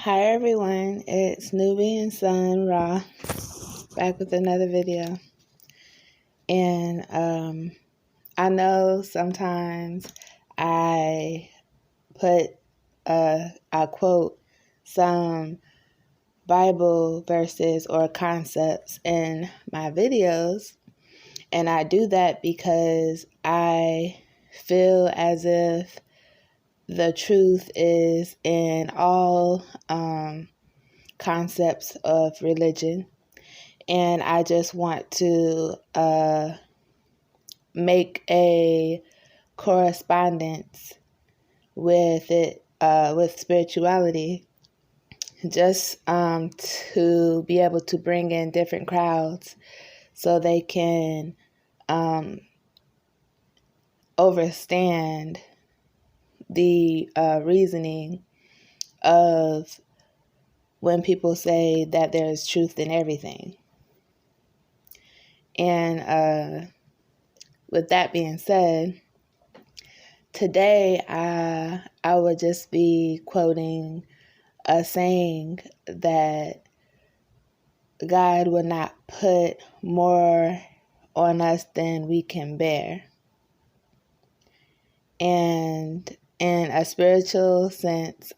Hi everyone, it's Nubian Sun Ra back with another video. And I know sometimes I I quote some Bible verses or concepts in my videos, and I do that because I feel as if the truth is in all concepts of religion, and I just want to make a correspondence with it, with spirituality, just to be able to bring in different crowds so they can understand the reasoning of when people say that there's truth in everything. And with that being said, today I would just be quoting a saying that God will not put more on us than we can bear. And in a spiritual sense,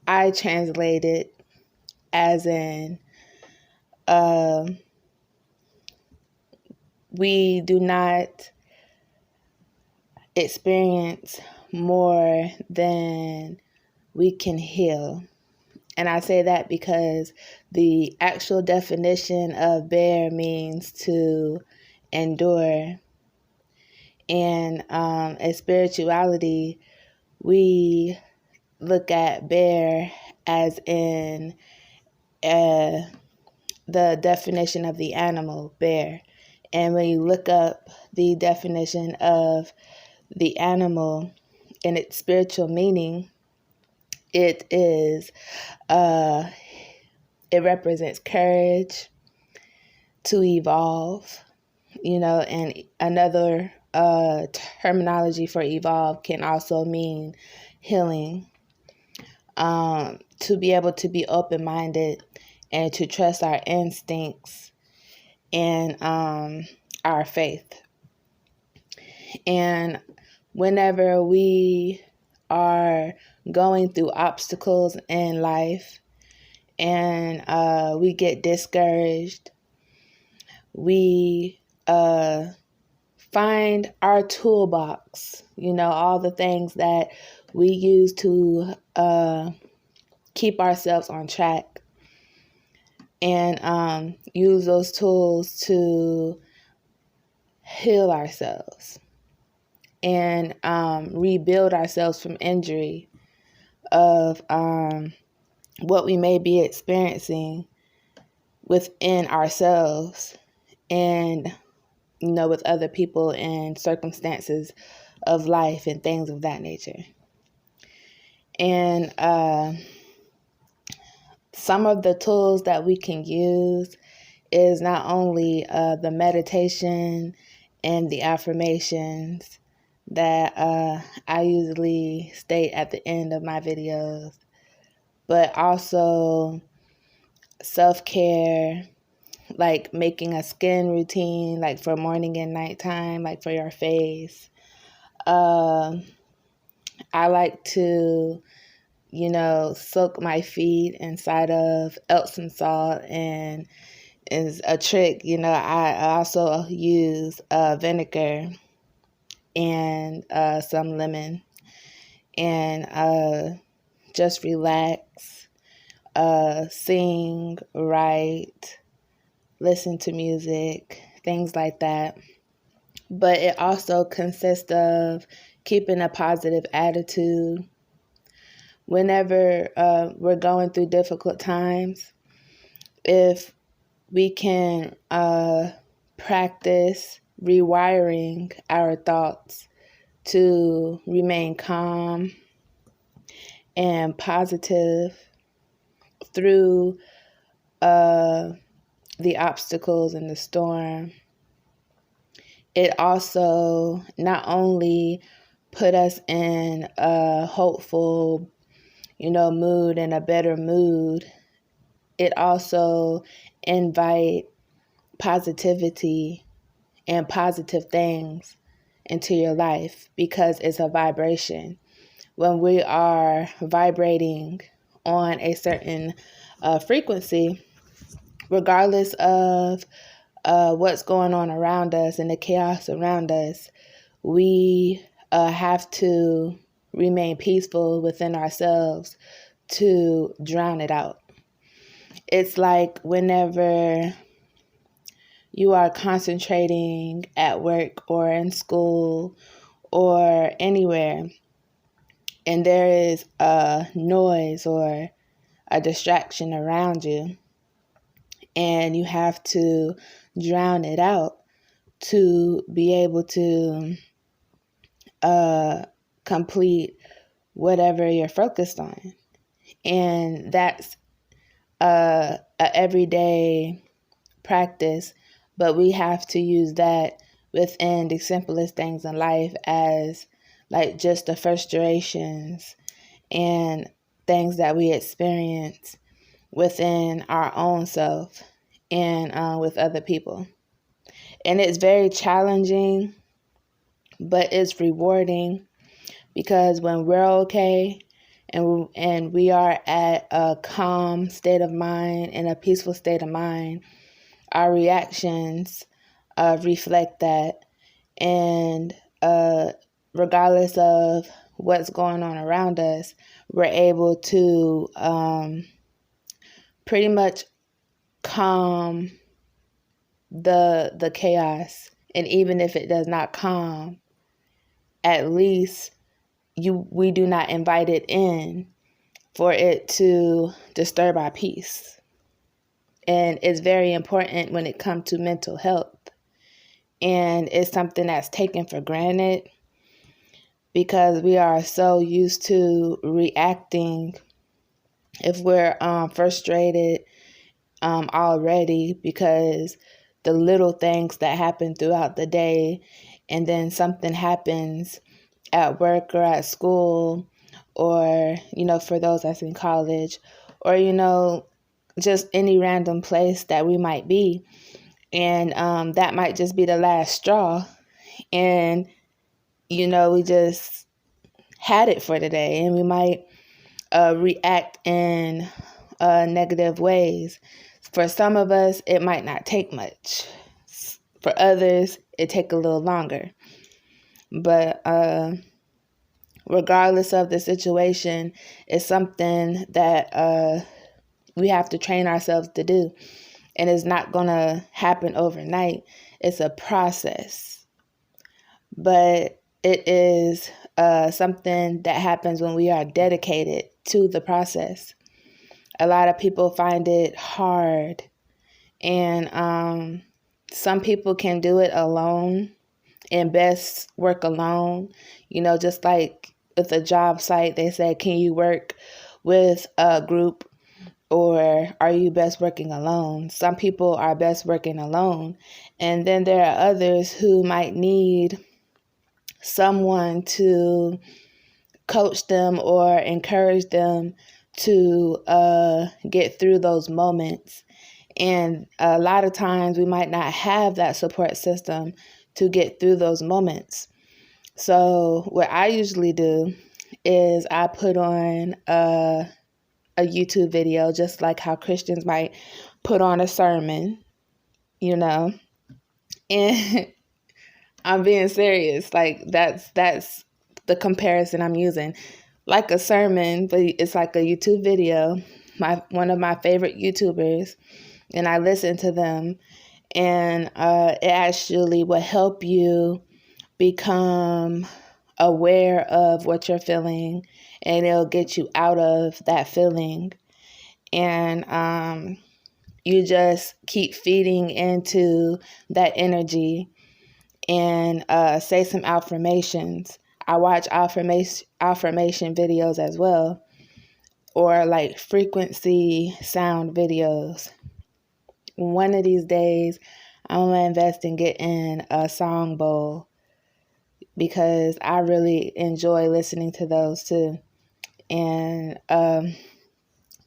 I translate it as in we do not experience more than we can heal. And I say that because the actual definition of bear means to endure. And in spirituality, we look at bear as in the definition of the animal bear. And when you look up the definition of the animal in its spiritual meaning, it is it represents courage, to evolve, and another terminology for evolve can also mean healing. To be able to be open-minded and to trust our instincts and our faith. And whenever we are going through obstacles in life and we get discouraged, we find our toolbox, all the things that we use to keep ourselves on track, and use those tools to heal ourselves and rebuild ourselves from injury of what we may be experiencing within ourselves and with other people and circumstances of life and things of that nature. And some of the tools that we can use is not only the meditation and the affirmations that I usually state at the end of my videos, but also self-care, like making a skin routine, like for morning and nighttime, like for your face. I like to, soak my feet inside of Epsom salt, and is a trick. I also use vinegar and some lemon, and just relax, sing, write, listen to music, things like that. But it also consists of keeping a positive attitude. Whenever we're going through difficult times, if we can practice rewiring our thoughts to remain calm and positive through the obstacles and the storm, it also not only put us in a hopeful mood and a better mood, it also invite positivity and positive things into your life because it's a vibration. When we are vibrating on a certain frequency, regardless of what's going on around us and the chaos around us, we have to remain peaceful within ourselves to drown it out. It's like whenever you are concentrating at work or in school or anywhere, and there is a noise or a distraction around you, and you have to drown it out to be able to complete whatever you're focused on. And that's a everyday practice, but we have to use that within the simplest things in life, as like just the frustrations and things that we experience within our own self and with other people. And it's very challenging, but it's rewarding, because when we're okay and we are at a calm state of mind and a peaceful state of mind, our reactions reflect that. And regardless of what's going on around us, we're able to pretty much calm the chaos. And even if it does not calm, at least we do not invite it in for it to disturb our peace. And it's very important when it comes to mental health. And it's something that's taken for granted because we are so used to reacting if we're frustrated already, because the little things that happen throughout the day, and then something happens at work or at school, or, for those that's in college, or, just any random place that we might be. And that might just be the last straw. And, we just had it for today, and we might react in negative ways. For some of us, it might not take much. For others, it take a little longer. But regardless of the situation, it's something that we have to train ourselves to do. And it's not going to happen overnight. It's a process. But it is something that happens when we are dedicated to the process. A lot of people find it hard. And some people can do it alone and best work alone. Just like with a job site, they say, can you work with a group, or are you best working alone? Some people are best working alone. And then there are others who might need someone to coach them or encourage them to get through those moments. And a lot of times we might not have that support system to get through those moments. So what I usually do is I put on a YouTube video, just like how Christians might put on a sermon, and I'm being serious. Like that's the comparison I'm using. Like a sermon, but it's like a YouTube video. One of my favorite YouTubers, and I listen to them, and it actually will help you become aware of what you're feeling, and it'll get you out of that feeling. And you just keep feeding into that energy, and say some affirmations. I watch affirmation videos as well, or like frequency sound videos. One of these days, I'm going to invest in getting a song bowl, because I really enjoy listening to those too. and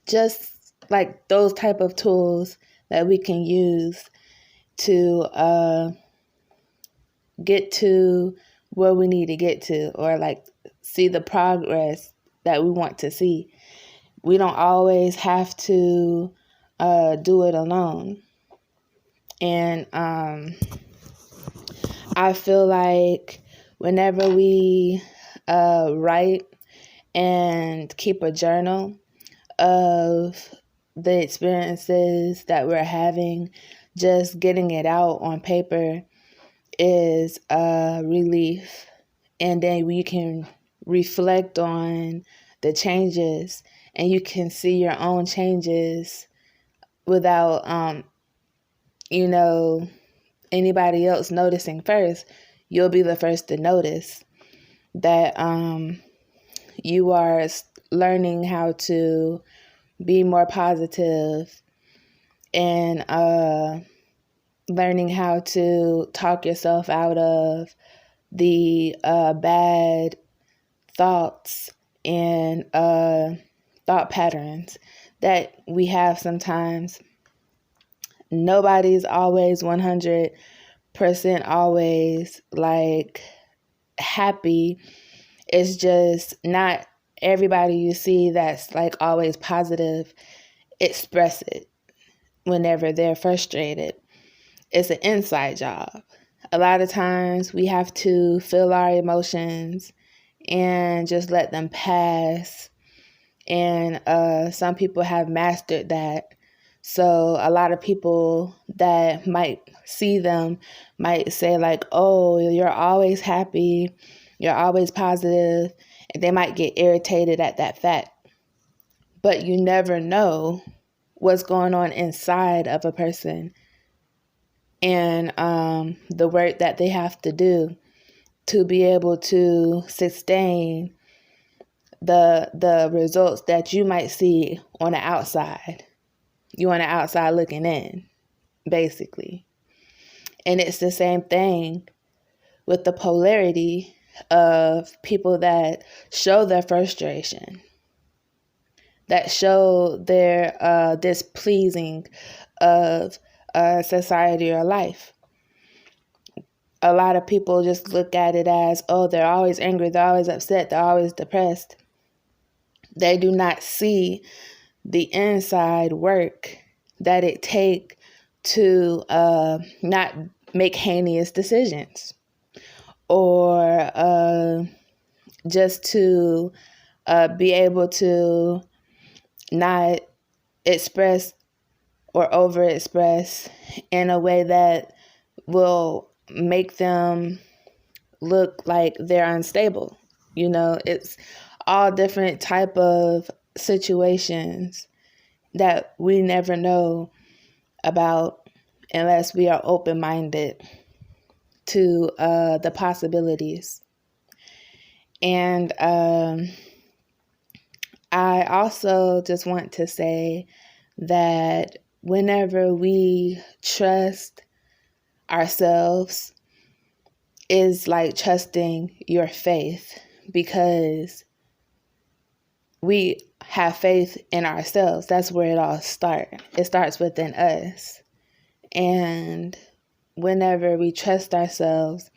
just like those type of tools that we can use to get to where we need to get to, or like see the progress that we want to see. We don't always have to do it alone. And I feel like whenever we write and keep a journal of the experiences that we're having, just getting it out on paper is a relief. And then we can reflect on the changes, and you can see your own changes without, anybody else noticing first. You'll be the first to notice that you are learning how to be more positive, and learning how to talk yourself out of the bad thoughts and thought patterns that we have sometimes. Nobody's always 100% always like happy. It's just not everybody you see that's like always positive express it whenever they're frustrated. It's an inside job. A lot of times we have to feel our emotions and just let them pass. And some people have mastered that. So a lot of people that might see them might say like, oh, you're always happy, you're always positive, and they might get irritated at that fact. But you never know what's going on inside of a person, and the work that they have to do to be able to sustain the results that you might see on the outside. You on the outside looking in, basically. And it's the same thing with the polarity of people that show their frustration, that show their displeasing of society or life. A lot of people just look at it as, oh, they're always angry, they're always upset, they're always depressed. They do not see the inside work that it takes to not make heinous decisions, or just to be able to not express or overexpress in a way that will make them look like they're unstable. It's all different type of situations that we never know about unless we are open-minded to the possibilities. And I also just want to say that whenever we trust ourselves, is like trusting your faith, because we have faith in ourselves. That's where it all starts. It starts within us. And whenever we trust ourselves,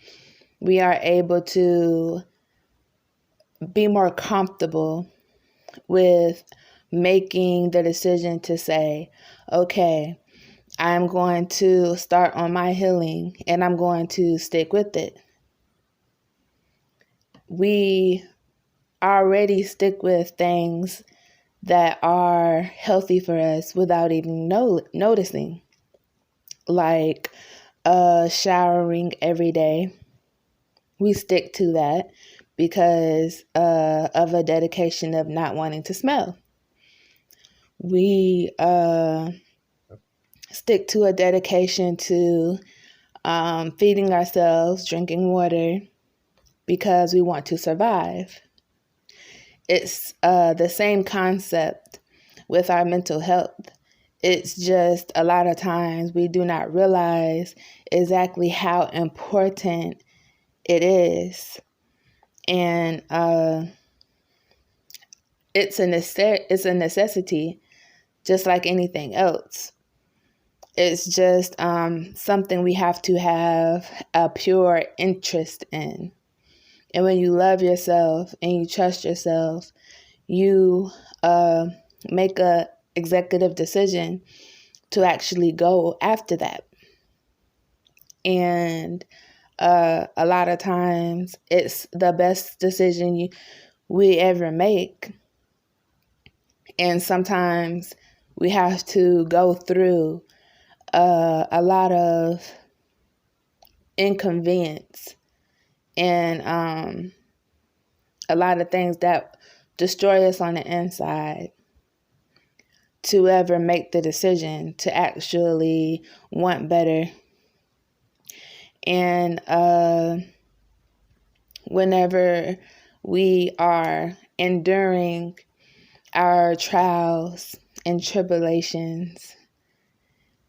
we are able to be more comfortable with making the decision to say, okay, I'm going to start on my healing and I'm going to stick with it. We already stick with things that are healthy for us without even noticing, like showering every day. We stick to that because of a dedication of not wanting to smell. We stick to a dedication to feeding ourselves, drinking water, because we want to survive. It's the same concept with our mental health. It's just a lot of times we do not realize exactly how important it is. And it's a necessity, just like anything else. It's just something we have to have a pure interest in. And when you love yourself and you trust yourself, you make a executive decision to actually go after that. And a lot of times it's the best decision we ever make. And sometimes we have to go through a lot of inconvenience and a lot of things that destroy us on the inside to ever make the decision to actually want better. And whenever we are enduring our trials and tribulations,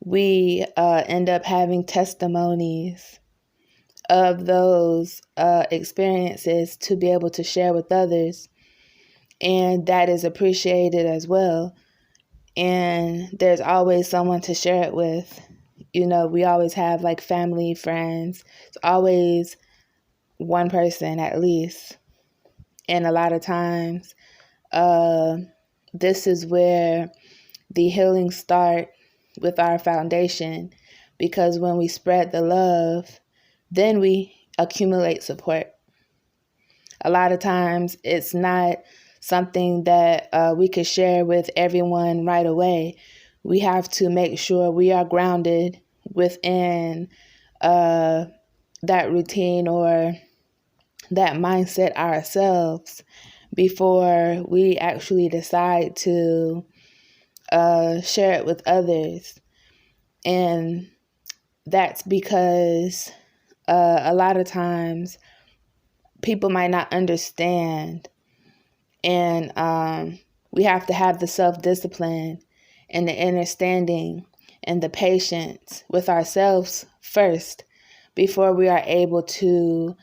we end up having testimonies of those experiences to be able to share with others. And that is appreciated as well. And there's always someone to share it with. You know, we always have like family, friends. It's always one person at least. And a lot of times, this is where the healing starts with our foundation, because when we spread the love, then we accumulate support. A lot of times it's not something that we could share with everyone right away. We have to make sure we are grounded within that routine or that mindset ourselves before we actually decide to share it with others. And that's because a lot of times people might not understand, and we have to have the self-discipline and the understanding and the patience with ourselves first before we are able to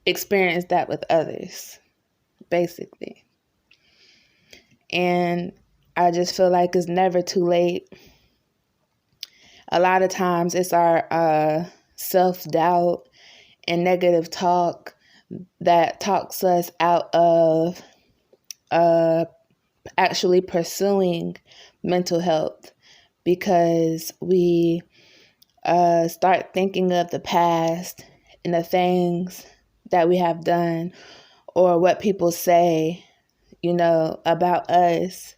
experience that with others, basically. And I just feel like it's never too late. A lot of times it's our self-doubt and negative talk that talks us out of actually pursuing mental health, because we start thinking of the past and the things that we have done or what people say, you know, about us.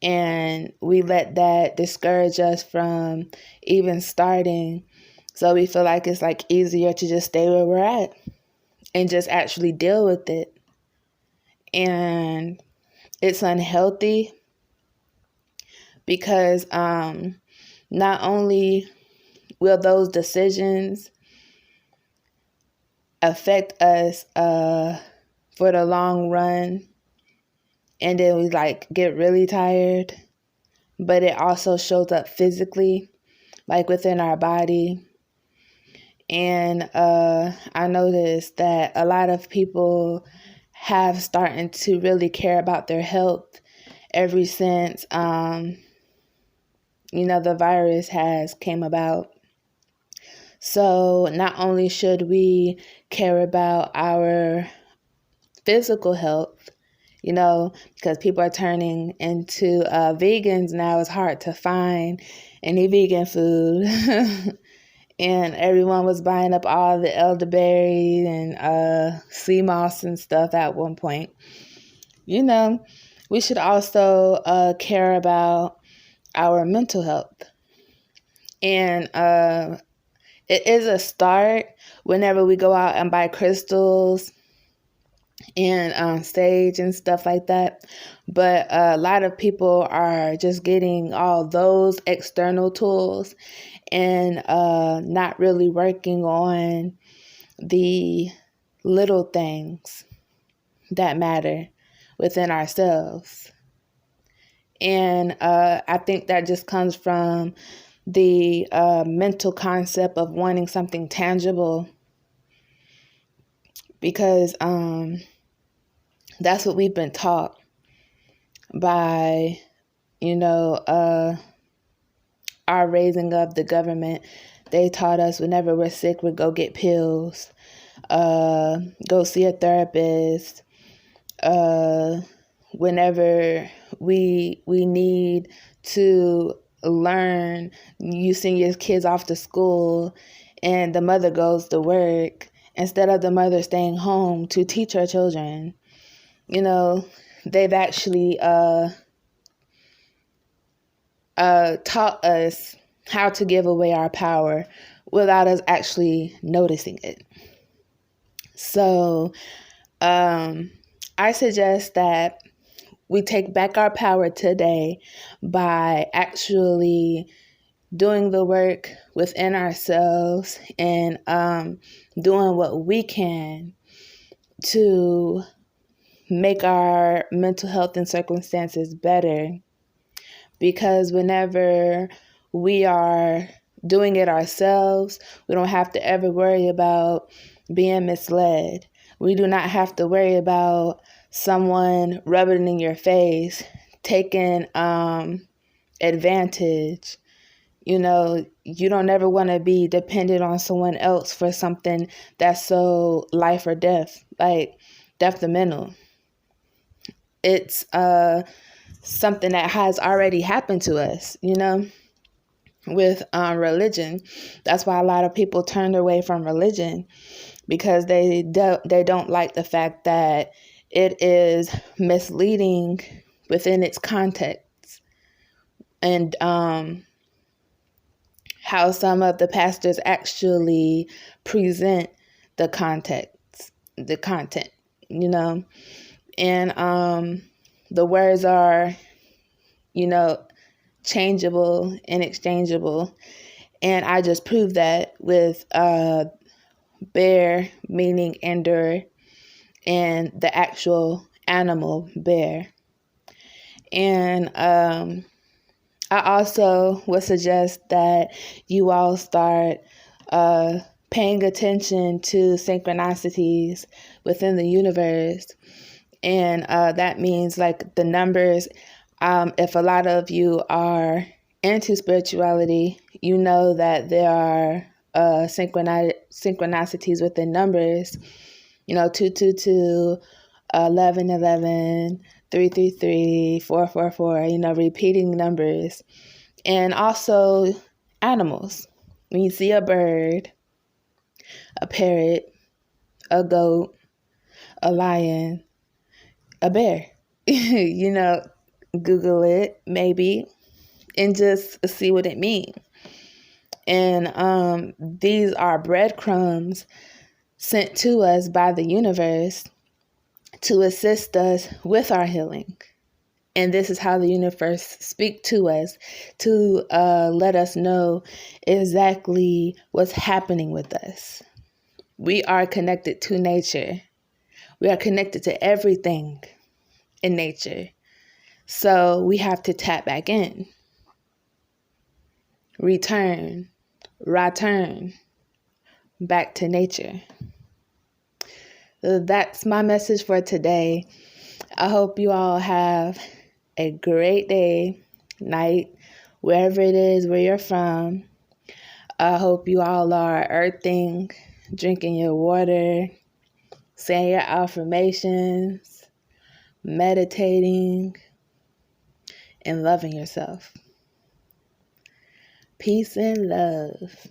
And we let that discourage us from even starting. So we feel like it's like easier to just stay where we're at and just actually deal with it. And it's unhealthy because not only will those decisions affect us for the long run, and then we like get really tired, but it also shows up physically, like within our body. And I noticed that a lot of people have started to really care about their health ever since the virus has came about. So not only should we care about our physical health, because people are turning into vegans now. It's hard to find any vegan food. And everyone was buying up all the elderberry and sea moss and stuff at one point. We should also care about our mental health. And it is a start whenever we go out and buy crystals and sage and stuff like that. But a lot of people are just getting all those external tools and not really working on the little things that matter within ourselves. And I think that just comes from the mental concept of wanting something tangible, because That's what we've been taught by, our raising of the government. They taught us whenever we're sick, we go get pills, go see a therapist. Whenever we need to learn, you send your kids off to school and the mother goes to work instead of the mother staying home to teach her children. They've actually taught us how to give away our power without us actually noticing it. So I suggest that we take back our power today by actually doing the work within ourselves and doing what we can to make our mental health and circumstances better. Because whenever we are doing it ourselves, we don't have to ever worry about being misled. We do not have to worry about someone rubbing in your face, taking advantage. You don't ever want to be dependent on someone else for something that's so life or death, like detrimental. It's something that has already happened to us, with religion. That's why a lot of people turned away from religion, because they don't like the fact that it is misleading within its context, and how some of the pastors actually present the content, and the words are, changeable and exchangeable. And I just proved that with bear, meaning endure, and the actual animal bear. And I also would suggest that you all start paying attention to synchronicities within the universe. And that means like the numbers. If a lot of you are into spirituality, you know that there are synchronicities within numbers, 222, 1111, 333, 444, repeating numbers. And also animals. When you see a bird, a parrot, a goat, a lion, a bear, Google it maybe and just see what it means. And these are breadcrumbs sent to us by the universe to assist us with our healing. And this is how the universe speaks to us, to let us know exactly what's happening with us. We are connected to nature. We are connected to everything in nature. So we have to tap back in. Return back to nature. So that's my message for today. I hope you all have a great day, night, wherever it is where you're from. I hope you all are earthing, drinking your water, saying your affirmations, meditating, and loving yourself. Peace and love.